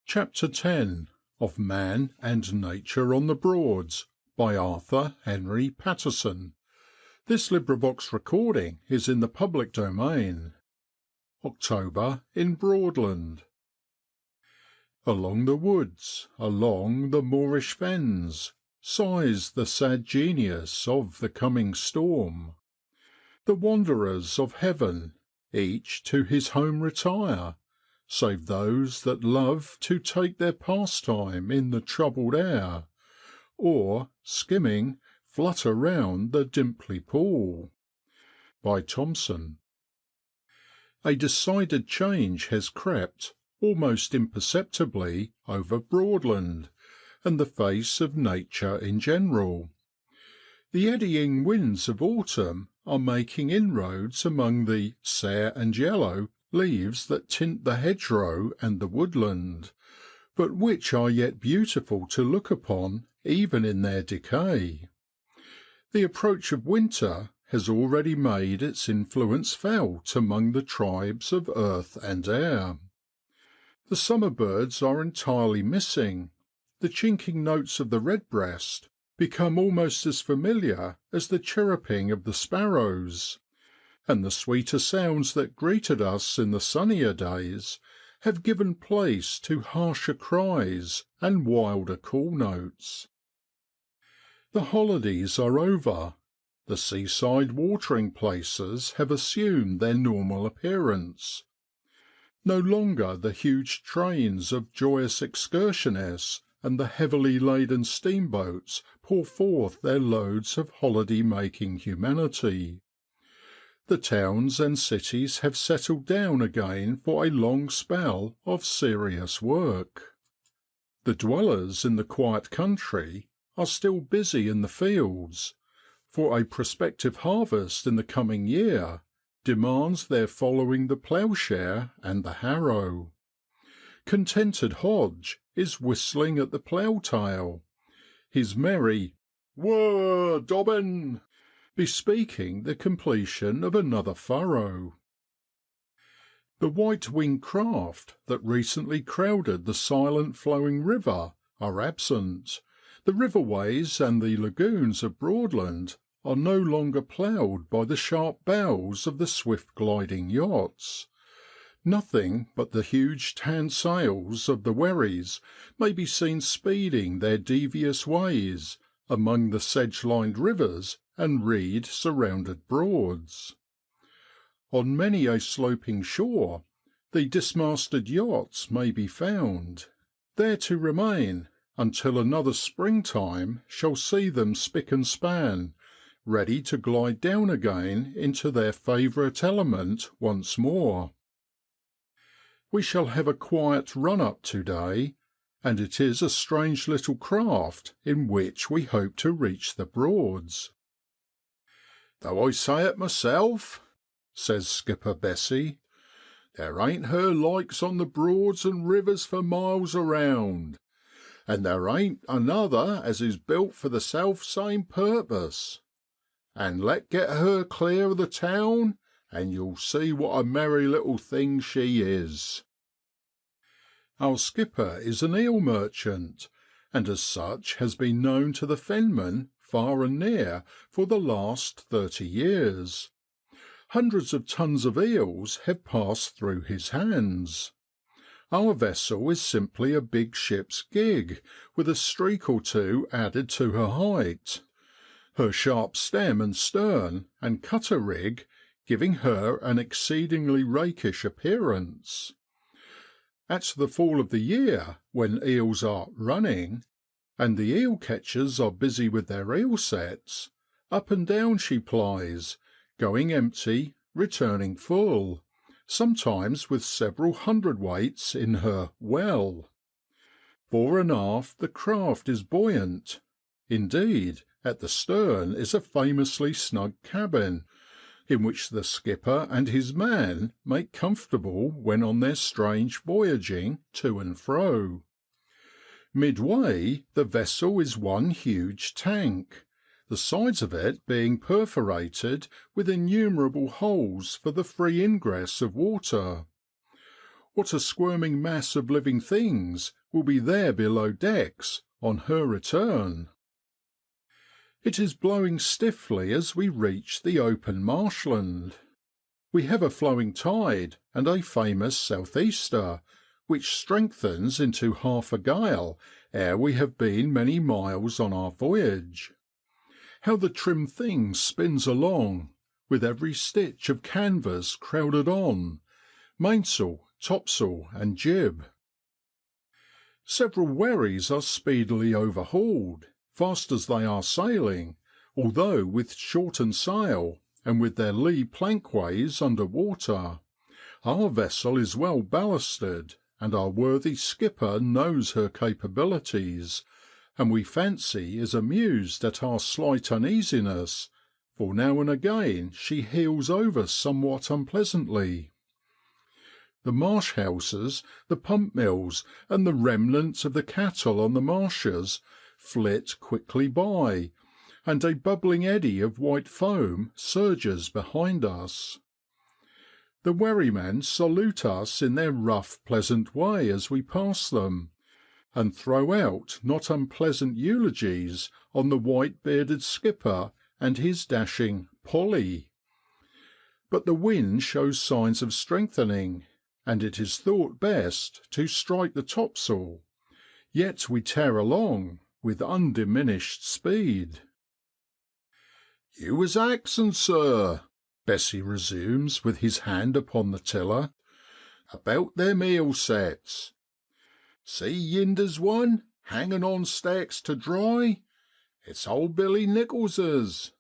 CHAPTER X. Of Man and Nature on the Broads, by Arthur Henry Patterson. Recording is in the public domain. October in Broadland. Along the woods, along the moorish fens, sighs the sad genius of the coming storm. The wanderers of heaven, each to his home retire, save those that love to take their pastime in the troubled air, or, skimming, flutter round the dimply pool. By Thomson. A decided change has crept, almost imperceptibly, over Broadland, and the face of nature in general. The eddying winds of autumn are making inroads among the sere and yellow leaves that tint the hedgerow and the woodland, but which are yet beautiful to look upon even in their decay. The approach of winter has already made its influence felt among the tribes of earth and air. The summer birds are entirely missing, the chinking notes of the redbreast become almost as familiar as the chirruping of the sparrows, and the sweeter sounds that greeted us in the sunnier days have given place to harsher cries and wilder call notes. The holidays are over. The seaside watering places have assumed their normal appearance. No longer the huge trains of joyous excursionists and the heavily laden steamboats pour forth their loads of holiday making humanity. The towns and cities have settled down again for a long spell of serious work. The dwellers in the quiet country are still busy in the fields, for a prospective harvest in the coming year demands their following the ploughshare and the harrow. Contented Hodge is whistling at the plough tail, his merry "Whirr, Dobbin!" bespeaking the completion of another furrow. The white-winged craft that recently crowded the silent flowing river are absent, the riverways and the lagoons of Broadland are no longer ploughed by the sharp bows of the swift gliding yachts. Nothing but the huge tan sails of the wherries may be seen speeding their devious ways among the sedge-lined rivers and reed surrounded Broads. On many a sloping shore the dismasted yachts may be found, there to remain until another springtime shall see them spick and span, ready to glide down again into their favourite element once more. We shall have a quiet run up to day, and it is a strange little craft in which we hope to reach the Broads. "Though I say it myself," says Skipper Bessey, "there ain't her likes on the Broads and rivers for miles around, and there ain't another as is built for the self same purpose. And let get her clear of the town, and you'll see what a merry little thing she is." Our skipper is an eel merchant, and as such has been known to the fenmen far and near for the last 30 years. Hundreds of tons of eels have passed through his hands. Our vessel is simply a big ship's gig, with a streak or two added to her height, her sharp stem and stern and cutter rig giving her an exceedingly rakish appearance. At the fall of the year, when eels are ' running,' and the eel catchers are busy with their eel sets, up and down she plies, going empty, returning full, sometimes with several hundredweights in her ' well.' Fore and aft the craft is buoyant; indeed, at the stern is a famously snug cabin, in which the skipper and his man make comfortable when on their strange voyaging to and fro. Midway the vessel is one huge tank, the sides of it being perforated with innumerable holes for the free ingress of water. What a squirming mass of living things will be there below decks on her return. It is blowing stiffly as we reach the open marshland. We have a flowing tide and a famous south easter, which strengthens into half a gale ere we have been many miles on our voyage. How the trim thing spins along, with every stitch of canvas crowded on, mainsail, topsail, and jib. Several wherries are speedily overhauled, fast as they are sailing, although with shortened sail, and with their lee plankways under water. Our vessel is well ballasted, and our worthy skipper knows her capabilities, and we fancy is amused at our slight uneasiness, for now and again she heels over somewhat unpleasantly. The marsh houses, the pump mills, and the remnants of the cattle on the marshes flit quickly by, and a bubbling eddy of white foam surges behind us. The wherrymen salute us in their rough, pleasant way as we pass them, and throw out not unpleasant eulogies on the white bearded skipper and his dashing ' Polly.' But the wind shows signs of strengthening, and it is thought best to strike the topsail, yet we tear along with undiminished speed. ' You was axin', sir,' Bessey resumes with his hand upon the tiller, ' about them eel sets. See yinder's one hanging on stacks to dry. It's old Billy Nichols's.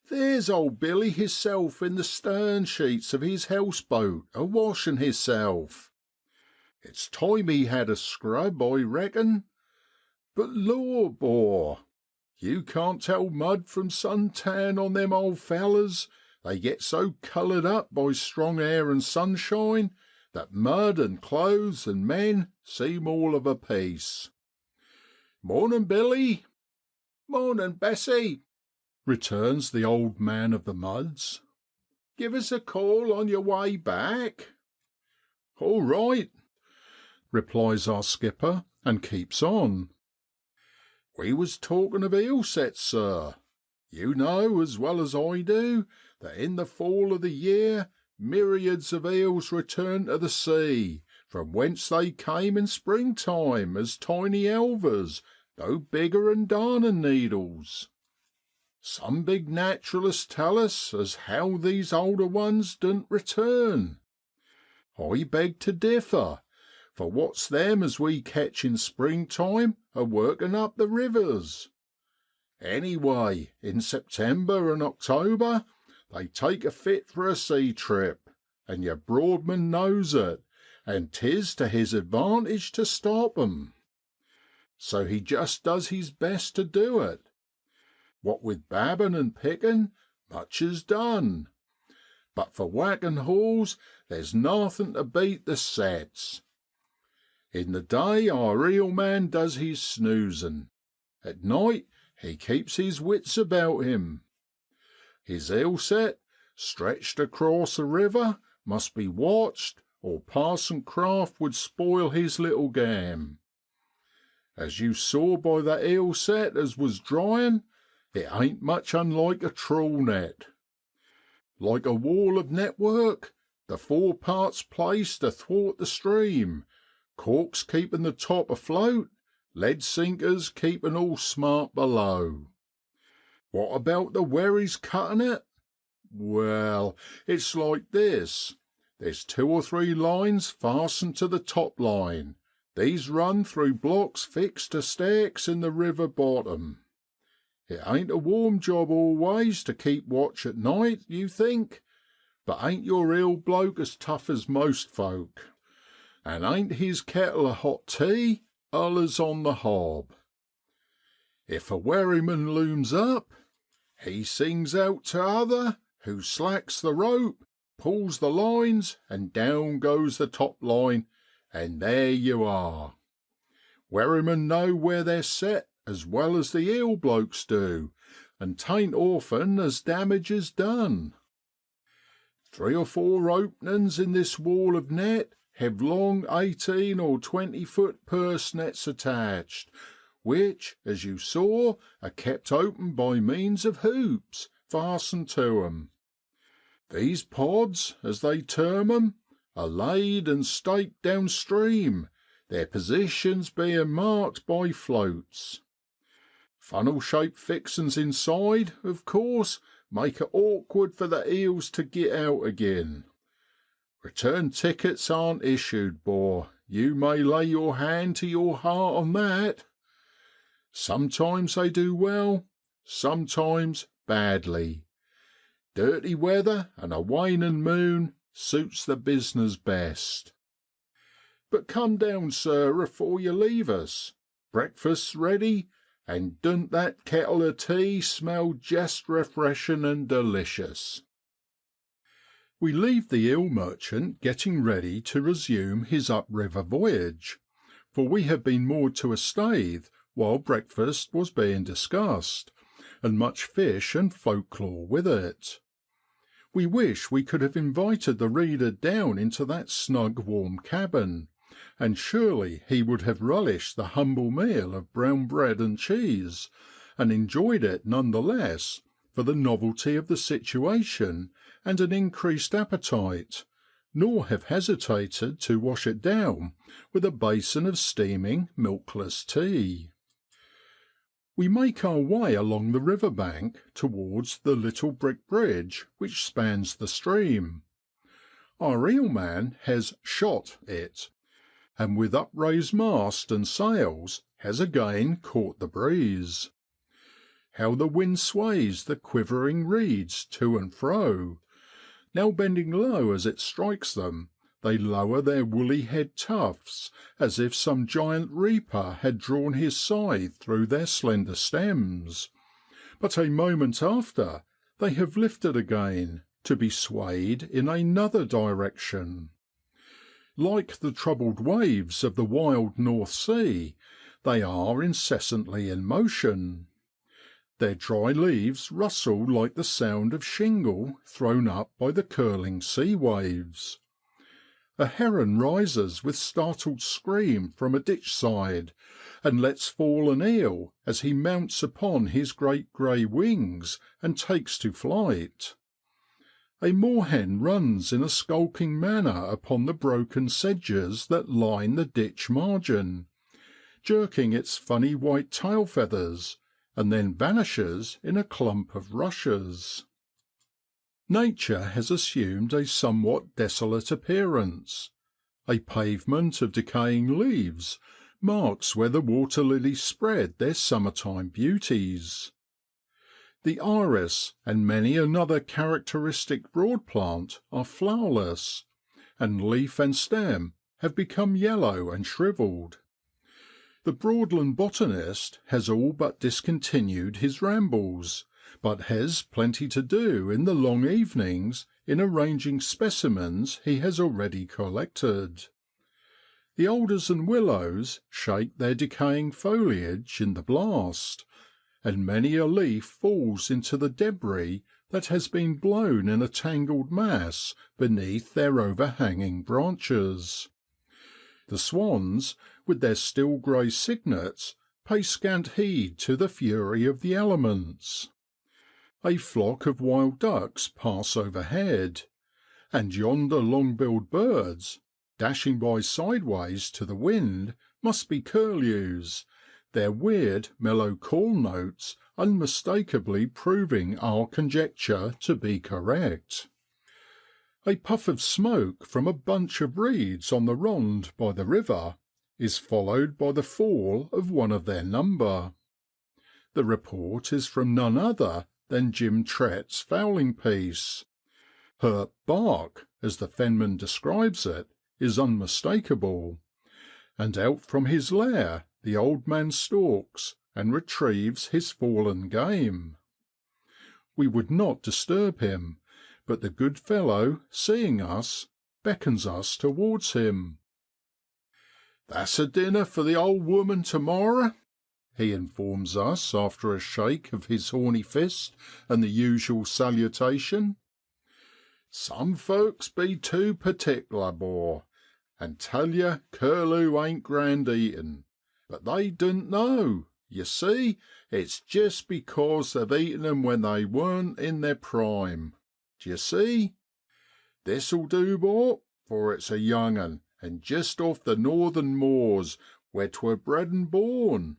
There's old Billy hisself in the stern sheets of his house boat a washin' hisself. It's time he had a scrub, I reckon. But lor, 'bor, you can't tell mud from sun tan on them old fellers, they get so coloured up by strong air and sunshine that mud and clothes and men seem all of a piece. Mornin', Billy.' ' Mornin', Bessey,' returns the old man of the muds. ' Give us a call on your way back.' ' All right,' replies our skipper, and keeps on. ' We was talkin' of eel sets, sir. You know as well as I do that in the fall of the year myriads of eels return to the sea, from whence they came in springtime as tiny elvers, no bigger 'an darnin' needles. Some big naturalists tell us as how these older ones doan't return. I beg to differ, for what's them as we ketch in springtime a workin' up the rivers? Anyway, in September and October they take a fit for a sea trip, and your Broadman knows it, and 'tis to his advantage to stop 'em. So he just does his best to do it. What with babbin' and pickin', much is done. But for whackin' hauls there's nothin' to beat the sets. In the day our eel man does his snoozin'. At night he keeps his wits about him. His eel set, stretched across the river, must be watched, or Parson Craft would spoil his little game. As you saw by that eel set as was dryin', it ain't much unlike a trawl net. Like a wall of network, the forepart's placed athwart the stream, corks keepin' the top afloat, lead sinkers keepin' all smart below. What about the wherries cuttin' it? Well, it's like this. There's 2 or 3 lines fastened to the top line. These run through blocks fixed to stakes in the river bottom. It ain't a warm job always to keep watch at night, you think, but ain't your eel bloke as tough as most folk? And ain't his kettle of hot tea allers on the hob? If a wherryman looms up, he sings out to other, who slacks the rope, pulls the lines, and down goes the top line, and there you are. Wherrymen know where they're set as well as the eel blokes do, and 'tain't often as damage is done. 3 or 4 openin's in this wall of net hev long 18 or 20-foot purse nets attached, which, as you saw, are kept open by means of hoops fastened to 'em. These pods, as they term 'em, are laid and staked down stream, their positions being marked by floats. Funnel shaped fixin's inside, of course, make it awkward for the eels to git out agin. Return tickets aren't issued, 'bor, you may lay your hand to your heart on that. Sometimes they do well, sometimes badly. Dirty weather and a wanin' moon suits the business best. But come down, sir, afore you leave us. Breakfast's ready, and doan't that kettle of tea smell jest refreshin' and delicious?' We leave the eel merchant getting ready to resume his up river voyage, for we have been moored to a staith while breakfast was being discussed, and much fish and folk lore with it. We wish we could have invited the reader down into that snug warm cabin, and surely he would have relished the humble meal of brown bread and cheese, and enjoyed it none the less for the novelty of the situation and an increased appetite, nor have hesitated to wash it down with a basin of steaming milkless tea. We make our way along the river bank towards the little brick bridge which spans the stream. Our eelman has 'shot' it, and with upraised mast and sails has again caught the breeze. How the wind sways the quivering reeds to and fro! Now bending low as it strikes them, they lower their woolly head tufts, as if some giant reaper had drawn his scythe through their slender stems; but a moment after they have lifted again, to be swayed in another direction. Like the troubled waves of the wild North Sea, they are incessantly in motion. Their dry leaves rustle like the sound of shingle thrown up by the curling sea waves. A heron rises with startled scream from a ditch side, and lets fall an eel as he mounts upon his great grey wings and takes to flight. A moorhen runs in a skulking manner upon the broken sedges that line the ditch margin, jerking its funny white tail feathers, and then vanishes in a clump of rushes. Nature has assumed a somewhat desolate appearance. A pavement of decaying leaves marks where the water lilies spread their summertime beauties. The iris and many another characteristic broad plant are flowerless, and leaf and stem have become yellow and shrivelled. The Broadland botanist has all but discontinued his rambles, but has plenty to do in the long evenings in arranging specimens he has already collected. The alders and willows shake their decaying foliage in the blast, and many a leaf falls into the debris that has been blown in a tangled mass beneath their overhanging branches. The swans, with their still grey cygnets, pay scant heed to the fury of the elements. A flock of wild ducks pass overhead, and yonder long-billed birds, dashing by sideways to the wind, must be curlews, their weird mellow call notes unmistakably proving our conjecture to be correct. A puff of smoke from a bunch of reeds on the rond by the river is followed by the fall of one of their number. The report is from none other than Jim Trett's fowling piece. Her 'bark,' as the fenman describes it, is unmistakable, and out from his lair the old man stalks and retrieves his fallen game. We would not disturb him, but the good fellow, seeing us, beckons us towards him. ' That's a dinner for the old woman to morrow,' he informs us after a shake of his horny fist and the usual salutation. ' Some folks be too partic'lar, 'bor, and tell yer curlew ain't grand eatin', but they doan't know. Ye see, it's jist because they've eaten 'em when they weren't in their prime. D'ye see? This'll do, 'bor, for it's a young 'un, and jist off the northern moors where 'twere bred and born.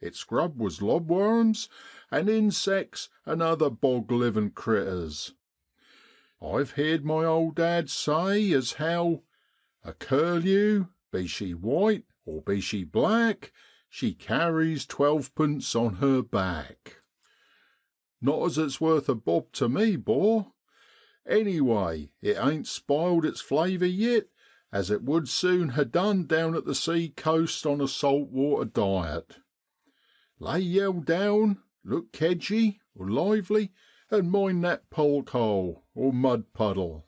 Its grub was lobworms, and insects, and other bog livin' critters. I've heerd my old dad say as how a curlew, be she white or be she black, she carries twelvepence on her back. Not as it's worth a bob to me, 'bor. Anyway, it ain't spiled its flavour yit, as it would soon ha' done down at the sea coast on a salt water diet. Lay yell down, look kedgey (lively), and mind that polk hole (mud puddle).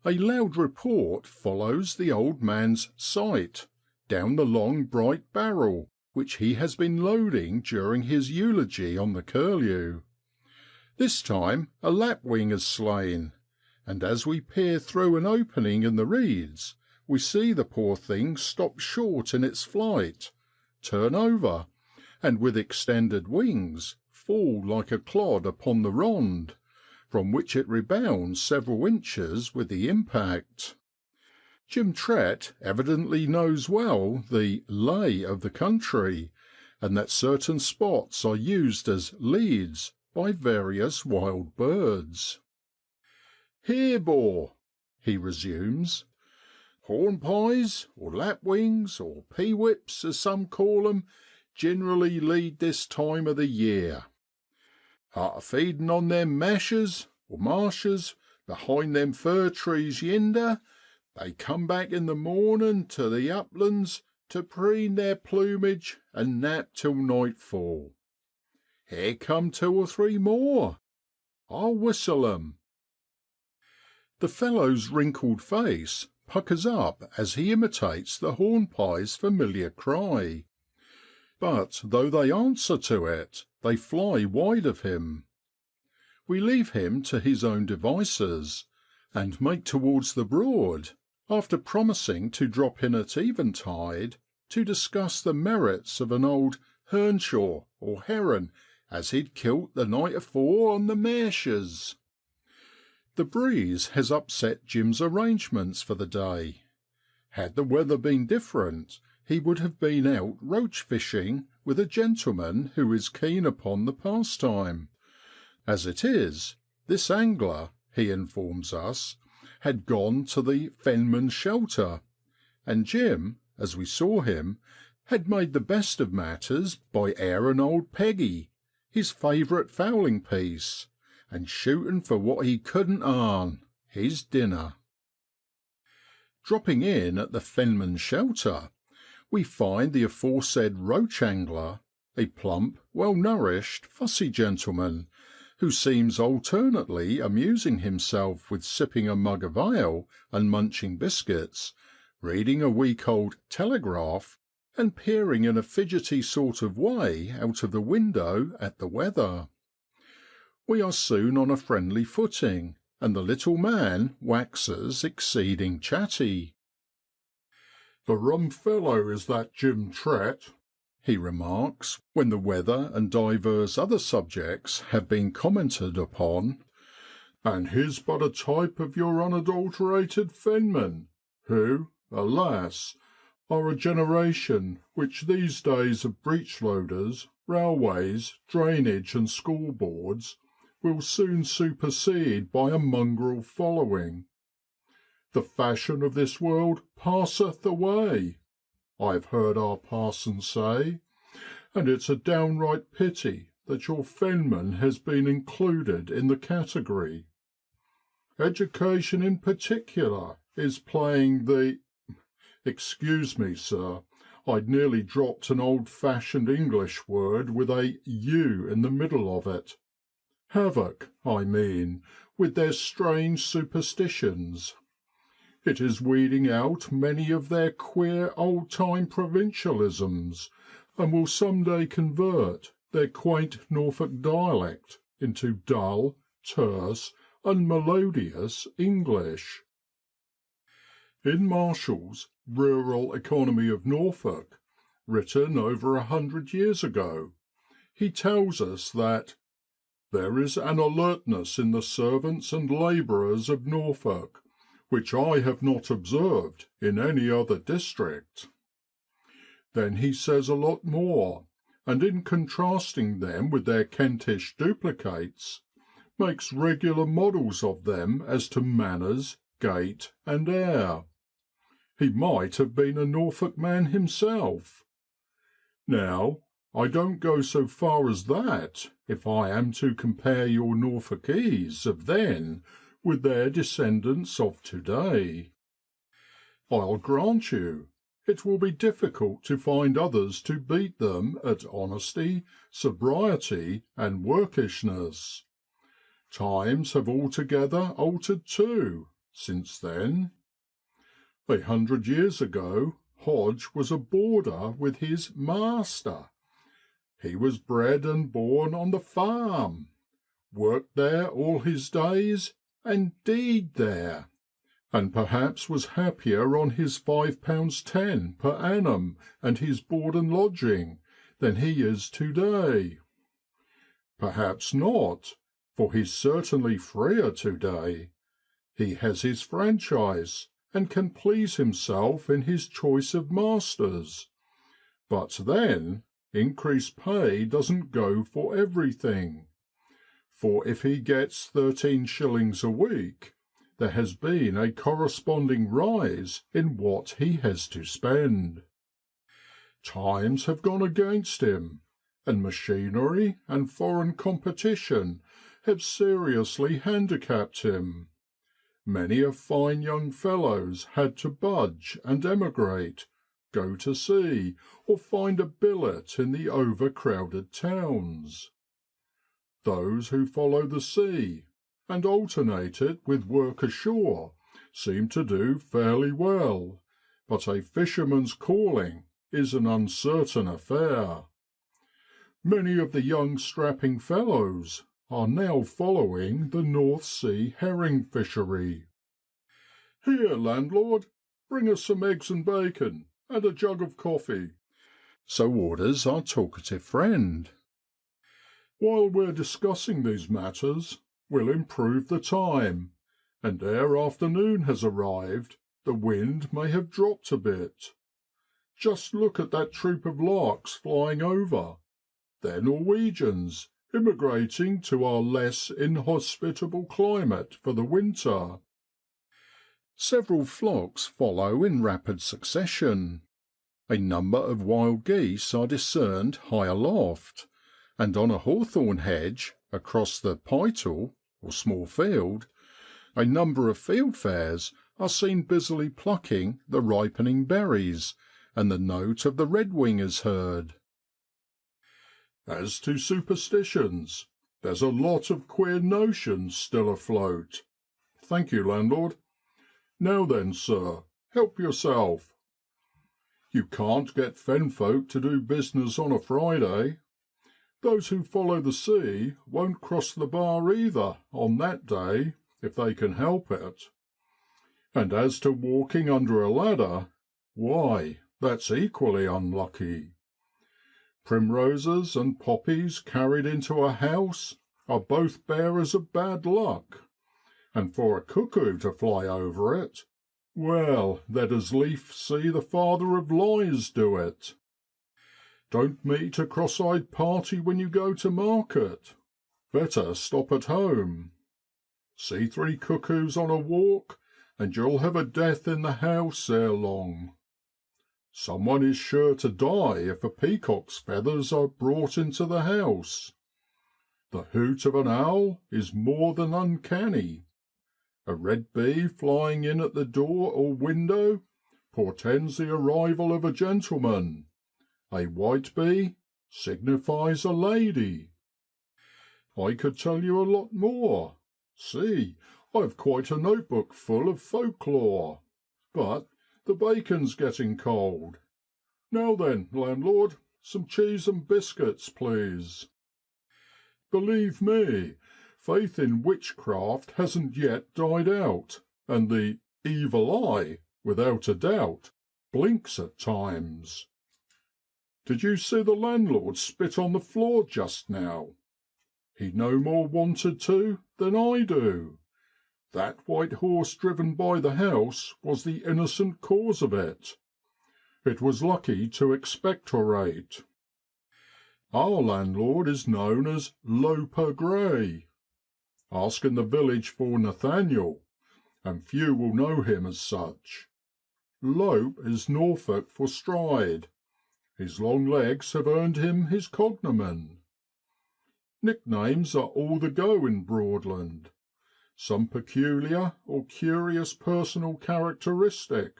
A loud report follows the old man's sight, down the long bright barrel which he has been loading during his eulogy on the curlew. This time a lapwing is slain, and as we peer through an opening in the reeds, we see the poor thing stop short in its flight, turn over, and with extended wings fall like a clod upon the rond, from which it rebounds several inches with the impact. Jim Trett evidently knows well the "lay" of the country, and that certain spots are used as "leads" by various wild birds. ' Here, 'bor,' he resumes, ' hornpies, or lapwings, or peewhips, as some call 'em, gin'rally lead this time of the year. Arter feedin' on them mashes (marshes) behind them fir trees yinder, they come back in the mornin' to the uplands to preen their plumage and nap till nightfall. Here come two or three more. I'll whistle 'em.' The fellow's wrinkled face puckers up as he imitates the hornpie's familiar cry. But though they answer to it, they fly wide of him. We leave him to his own devices, and make towards the Broad, after promising to drop in at eventide to discuss the merits of an old ' hernshaw ' or heron as he'd kilt the night afore on the marshes. The breeze has upset Jim's arrangements for the day. Had the weather been different, he would have been out roach fishing with a gentleman who is keen upon the pastime. As it is, this angler, he informs us, had gone to the Fenman's Shelter, and Jim, as we saw him, had made the best of matters by airing old Peggy, his favourite fowling piece, and shooting for what he couldn't arn, his dinner. Dropping in at the Fenman's Shelter, we find the aforesaid roach angler, a plump, well nourished, fussy gentleman, who seems alternately amusing himself with sipping a mug of ale and munching biscuits, reading a week old Telegraph, and peering in a fidgety sort of way out of the window at the weather. We are soon on a friendly footing, and the little man waxes exceeding chatty. ' A rum fellow is that Jim Trett,' he remarks, when the weather and divers other subjects have been commented upon, ' and he's but a type of your unadulterated fenmen, who, alas ! are a generation which these days of breechloaders, railways, drainage, and school boards, will soon supersede by a mongrel following. The fashion of this world passeth away, I've heard our parson say, and it's a downright pity that your fenman has been included in the category. Education in particular is playing the excuse me, sir, I'd nearly dropped an old fashioned English word with a U in the middle of it. Havoc, I mean, with their strange superstitions. It is weeding out many of their queer old time provincialisms, and will some day convert their quaint Norfolk dialect into dull, terse, unmelodious English. In Marshall's Rural Economy of Norfolk, written over 100 years ago, he tells us that there is an alertness in the servants and labourers of Norfolk, which I have not observed in any other district. Then he says a lot more, and in contrasting them with their Kentish duplicates, makes regular models of them as to manners, gait, and air. He might have been a Norfolk man himself. Now, I don't go so far as that if I am to compare your Norfolkese of then with their descendants of to day. I'll grant you, it will be difficult to find others to beat them at honesty, sobriety, and workishness. Times have altogether altered too, since then. 100 years ago Hodge was a boarder with his master. He was bred and born on the farm, worked there all his days, and died there, and perhaps was happier on his £5.10 per annum and his board and lodging than he is to day. Perhaps not, for he's certainly freer to day. He has his franchise, and can please himself in his choice of masters. But then, increased pay doesn't go for everything. For if he gets 13 shillings a week, there has been a corresponding rise in what he has to spend. Times have gone against him, and machinery and foreign competition have seriously handicapped him. Many a fine young fellow's had to budge and emigrate, go to sea, or find a billet in the overcrowded towns. Those who follow the sea, and alternate it with work ashore, seem to do fairly well, but a fisherman's calling is an uncertain affair. Many of the young strapping fellows are now following the North Sea herring fishery. Here, landlord, bring us some eggs and bacon, and a jug of coffee. So orders our talkative friend. While we're discussing these matters, we'll improve the time, and ere afternoon has arrived, the wind may have dropped a bit. Just look at that troop of larks flying over. They're Norwegians, immigrating to our less inhospitable climate for the winter. Several flocks follow in rapid succession. A number of wild geese are discerned high aloft, and on a hawthorn hedge across the pyttle, or small field, a number of fieldfares are seen busily plucking the ripening berries, and the note of the redwing is heard. As to superstitions, there's a lot of queer notions still afloat. Thank you, landlord. Now then, sir, help yourself. You can't get fen folk to do business on a Friday. Those who follow the sea won't cross the bar either on that day, if they can help it. And as to walking under a ladder, why, that's equally unlucky. Primroses and poppies carried into a house are both bearers of bad luck, and for a cuckoo to fly over it, well, they'd as lief see the father of lies do it. Don't meet a cross-eyed party when you go to market. Better stop at home. See 3 cuckoos on a walk, and you'll have a death in the house ere long. Someone is sure to die if a peacock's feathers are brought into the house. The hoot of an owl is more than uncanny. A red bee flying in at the door or window portends the arrival of a gentleman. A white bee signifies a lady. I could tell you a lot more. See, I've quite a notebook full of folklore. But the bacon's getting cold. Now then, landlord, some cheese and biscuits, please. Believe me, faith in witchcraft hasn't yet died out, and the evil eye without a doubt, blinks at times. Did you see the landlord spit on the floor just now? He no more wanted to than I do. That white horse driven by the house was the innocent cause of it. It was lucky to expectorate. Our landlord is known as Loper Gray. Ask in the village for Nathaniel, and few will know him as such. Lope is Norfolk for stride. His long legs have earned him his cognomen. Nicknames are all the go in Broadland. Some peculiar or curious personal characteristic,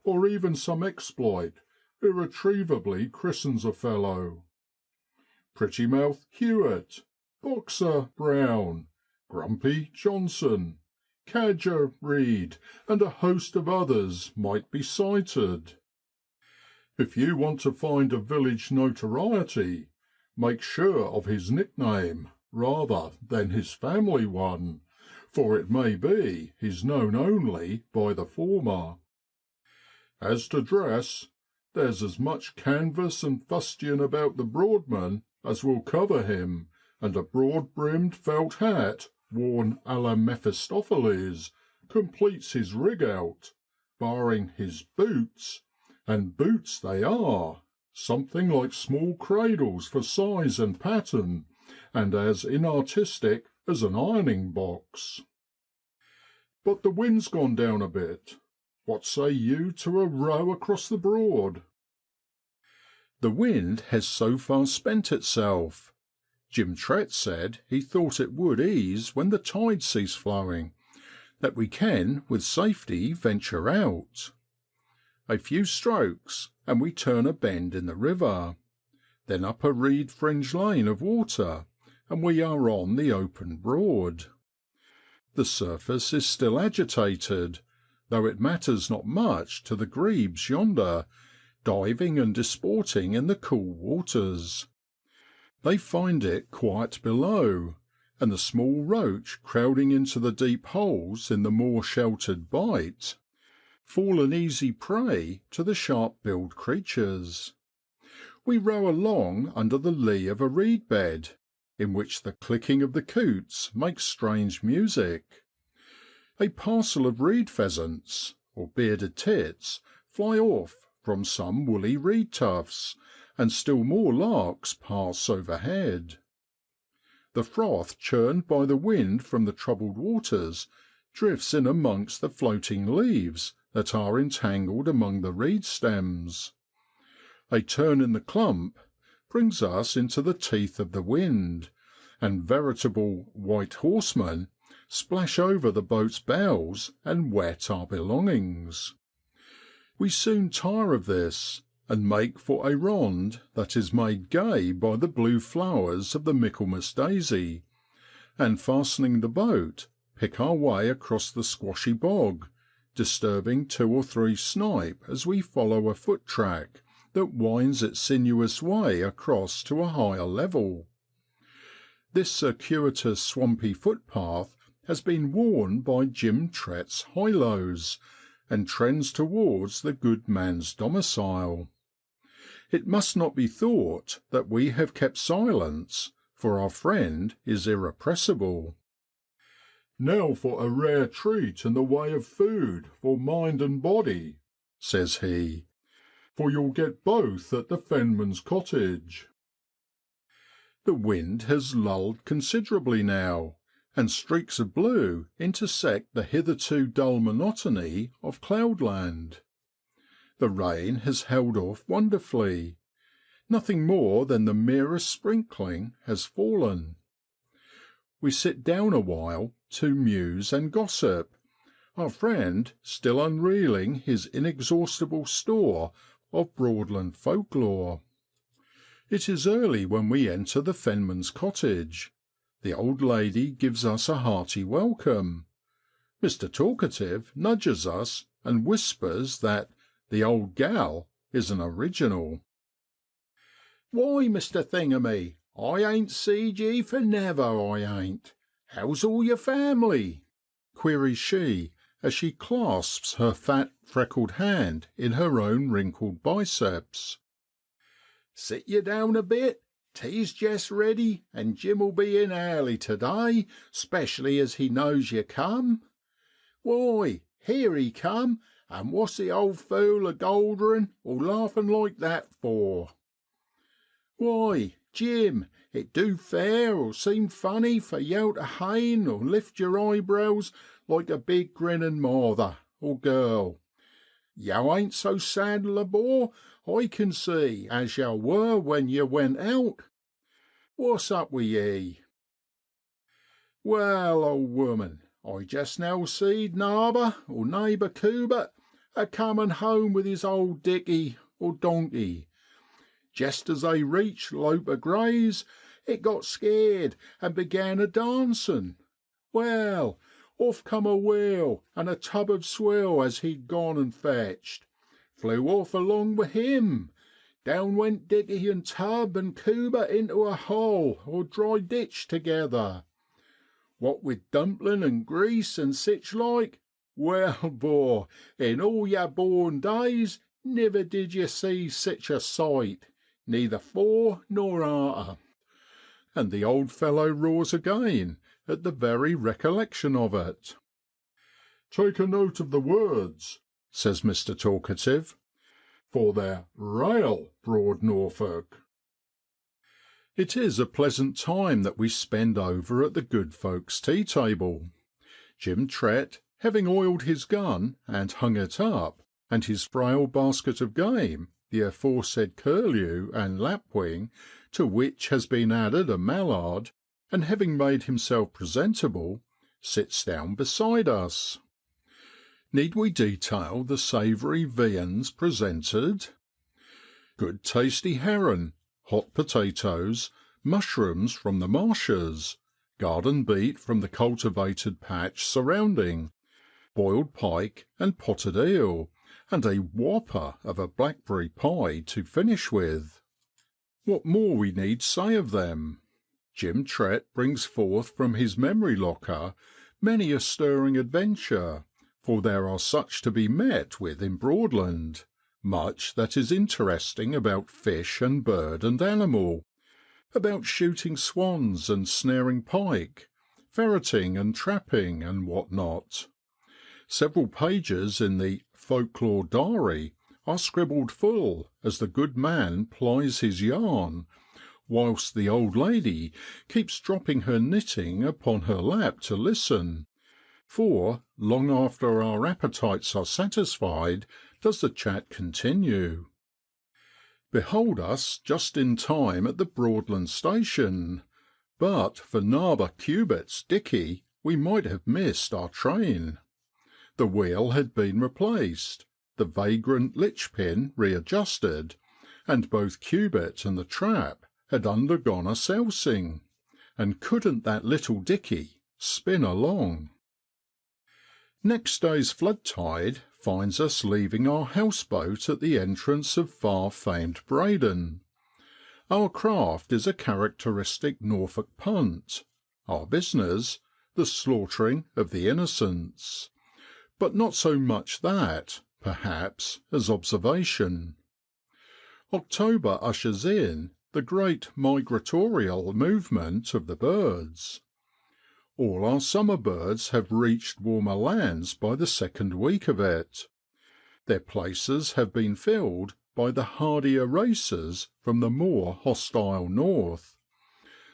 or even some exploit, irretrievably christens a fellow. Pretty Mouth Hewitt, Boxer Brown, Grumpy Johnson, Cadger Reed, and a host of others might be cited. If you want to find a village notoriety, make sure of his nickname rather than his family one, for it may be he's known only by the former. As to dress, there's as much canvas and fustian about the Broadman as will cover him, and a broad-brimmed felt hat, worn a la Mephistopheles, completes his rig out, barring his boots, and boots they are, something like small cradles for size and pattern, and as inartistic as an ironing box. But the wind's gone down a bit. What say you to a row across the Broad? The wind has so far spent itself. Jim Trett said he thought it would ease when the tide ceased flowing, that we can with safety venture out. A few strokes and we turn a bend in the river, then up a reed fringed lane of water, and we are on the open Broad. The surface is still agitated, though it matters not much to the grebes yonder, diving and disporting in the cool waters. They find it quiet below, and the small roach crowding into the deep holes in the more sheltered bight fall an easy prey to the sharp-billed creatures. We row along under the lee of a reed bed, in which the clicking of the coots makes strange music. A parcel of reed pheasants, or bearded tits, fly off from some woolly reed tufts, and still more larks pass overhead. The froth churned by the wind from the troubled waters drifts in amongst the floating leaves that are entangled among the reed stems. A turn in the clump brings us into the teeth of the wind, and veritable white horsemen splash over the boat's bows and wet our belongings. We soon tire of this, and make for a rond that is made gay by the blue flowers of the Michaelmas daisy, and fastening the boat, pick our way across the squashy bog, disturbing 2 or 3 snipe as we follow a foot track that winds its sinuous way across to a higher level. This circuitous swampy footpath has been worn by Jim Trett's highlows, and trends towards the good man's domicile. It must not be thought that we have kept silence, for our friend is irrepressible. "Now for a rare treat in the way of food for mind and body," says he, "for you'll get both at the fenman's cottage." The wind has lulled considerably now, and streaks of blue intersect the hitherto dull monotony of cloudland. The rain has held off wonderfully. Nothing more than the merest sprinkling has fallen. We sit down a while to muse and gossip, our friend still unreeling his inexhaustible store of Broadland folklore. It is early when we enter the fenman's cottage. The old lady gives us a hearty welcome. Mr. Talkative nudges us and whispers that the old gal is an original. "Why, Mr. Thingamy, I ain't seed ye for never, I ain't. How's all your family?" queries she, as she clasps her fat freckled hand in her own wrinkled biceps. ' Sit ye down a bit, tea's jest ready, and Jim'll be in airly tu day, 'specially as he knows yer come. Why, here he come, and what's the old fule a golderin' laughin' like that for ? Why, Jim, it du fair seem funny for yow tu hein lift yer eyebrows like a big grinnin' mawther (girl). Yow ain't so saddle a 'bor, I can see, as yow wor when yer went out. What's up wi' ye ?' 'Well, old woman, I jest now seed neighbour Cubitt a comin' home with his old Dicky (donkey). Jest as they reached Loper Grey's, it got scared and began a dancin'. Well, off come a wheel and a tub of swill as he'd gone and fetched. Flew off along wi' him. Down went Dicky and tub and Cubitt into a hole (dry ditch) together. What with dumplin' and grease and sich like, well, 'bor, in all yer born days niver did ye see sich a sight, neither 'fore nor arter,' and the old fellow roars again at the very recollection of it. ' Take a note of the words,' says Mr. Talkative, ' for they're rale Broad Norfolk.' It is a pleasant time that we spend over at the good folks' tea table. Jim Trett, having oiled his gun and hung it up, and his frail basket of game, the aforesaid curlew and lapwing, to which has been added a mallard, and having made himself presentable, sits down beside us. Need we detail the savoury viands presented? Good tasty herring, hot potatoes, mushrooms from the marshes, garden beet from the cultivated patch surrounding, boiled pike and potted eel, and a whopper of a blackberry pie to finish with. What more we need say of them? Jim Trett brings forth from his memory locker many a stirring adventure, for there are such to be met with in Broadland, much that is interesting about fish and bird and animal, about shooting swans and snaring pike, ferreting and trapping, and what not. Several pages in the Folklore Diary are scribbled full as the good man plies his yarn, whilst the old lady keeps dropping her knitting upon her lap to listen, for long after our appetites are satisfied does the chat continue. Behold us just in time at the Broadland station, but for Narber Cubitt's Dicky we might have missed our train. The wheel had been replaced, the vagrant litchpin readjusted, and both Cubitt and the trap had undergone a sousing, and couldn't that little Dicky spin along? Next day's flood tide finds us leaving our houseboat at the entrance of far famed Breydon. Our craft is a characteristic Norfolk punt, our business the slaughtering of the innocents, but not so much that, perhaps, as observation. October ushers in the great migratorial movement of the birds. All our summer birds have reached warmer lands by the second week of it. Their places have been filled by the hardier races from the more hostile north.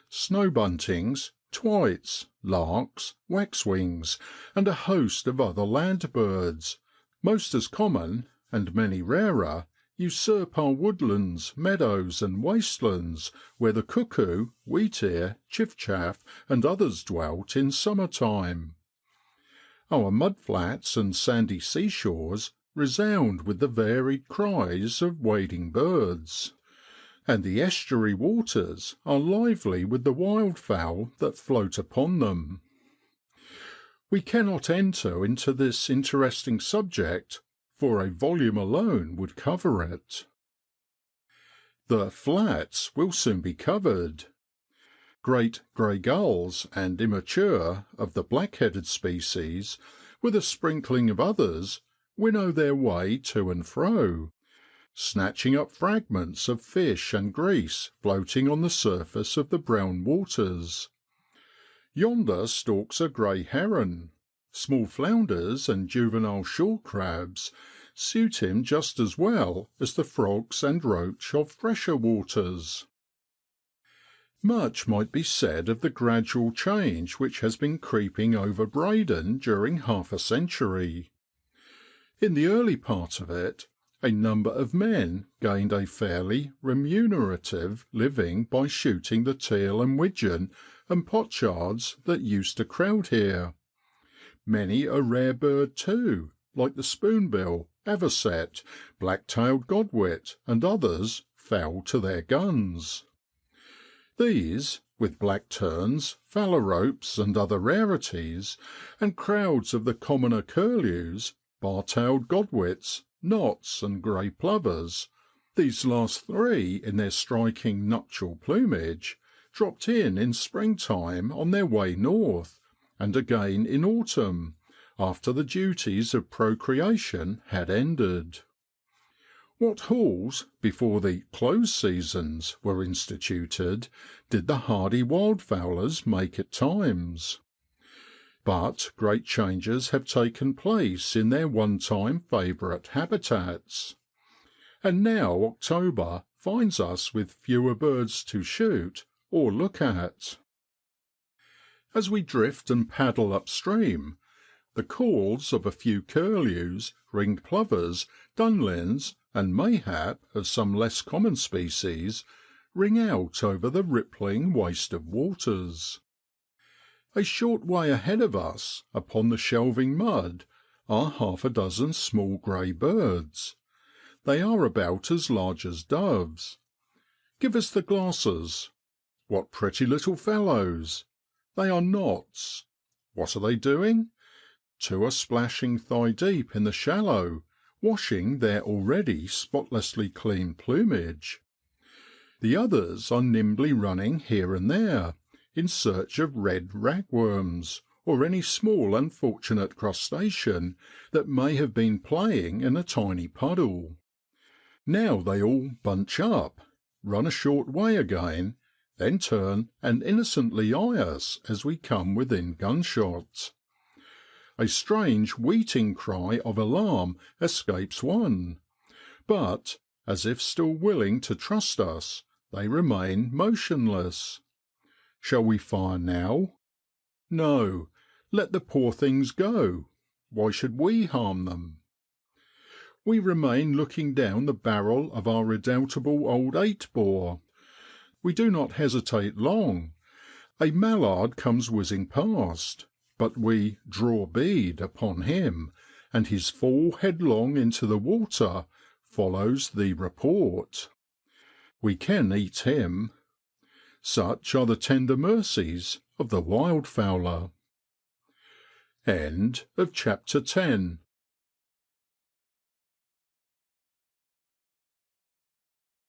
Snowbuntings, twites, larks, waxwings, and a host of other land birds, most as common and many rarer, usurp our woodlands, meadows, and wastelands where the cuckoo, wheatear, chiffchaff, and others dwelt in summer time. Our mudflats and sandy seashores resound with the varied cries of wading birds, and the estuary waters are lively with the wildfowl that float upon them. We cannot enter into this interesting subject, for a volume alone would cover it. The flats will soon be covered. Great grey gulls and immature, of the black-headed species, with a sprinkling of others, winnow their way to and fro, snatching up fragments of fish and grease floating on the surface of the brown waters. Yonder stalks a grey heron. Small flounders and juvenile shore crabs suit him just as well as the frogs and roach of fresher waters. Much might be said of the gradual change which has been creeping over Breydon during half a century. In the early part of it, a number of men gained a fairly remunerative living by shooting the teal and widgeon and pochards that used to crowd here. Many a rare bird too, like the spoonbill, avocet, black-tailed godwit, and others, fell to their guns. These, with black terns, phalaropes, and other rarities, and crowds of the commoner curlews, bar-tailed godwits, knots, and grey plovers, these last three in their striking nuptial plumage, dropped in springtime on their way north, and again in autumn, after the duties of procreation had ended. What hauls, before the close seasons were instituted, did the hardy wildfowlers make at times? But great changes have taken place in their one time favourite habitats. And now October finds us with fewer birds to shoot or look at. As we drift and paddle upstream, the calls of a few curlews, ringed plovers, dunlins, and mayhap of some less common species, ring out over the rippling waste of waters. A short way ahead of us, upon the shelving mud, are half a dozen small grey birds. They are about as large as doves. Give us the glasses. What pretty little fellows! They are knots. What are they doing? Two are splashing thigh deep in the shallow, washing their already spotlessly clean plumage. The others are nimbly running here and there, in search of red ragworms, or any small unfortunate crustacean that may have been playing in a tiny puddle. Now they all bunch up, run a short way again, then turn and innocently eye us as we come within gunshot. A strange weeting cry of alarm escapes one, but, as if still willing to trust us, they remain motionless. Shall we fire now? No, let the poor things go. Why should we harm them? We remain looking down the barrel of our redoubtable old 8-bore. We do not hesitate long. A mallard comes whizzing past, but we draw bead upon him, and his fall headlong into the water follows the report. We can eat him. Such are the tender mercies of the wildfowler. End of chapter 10.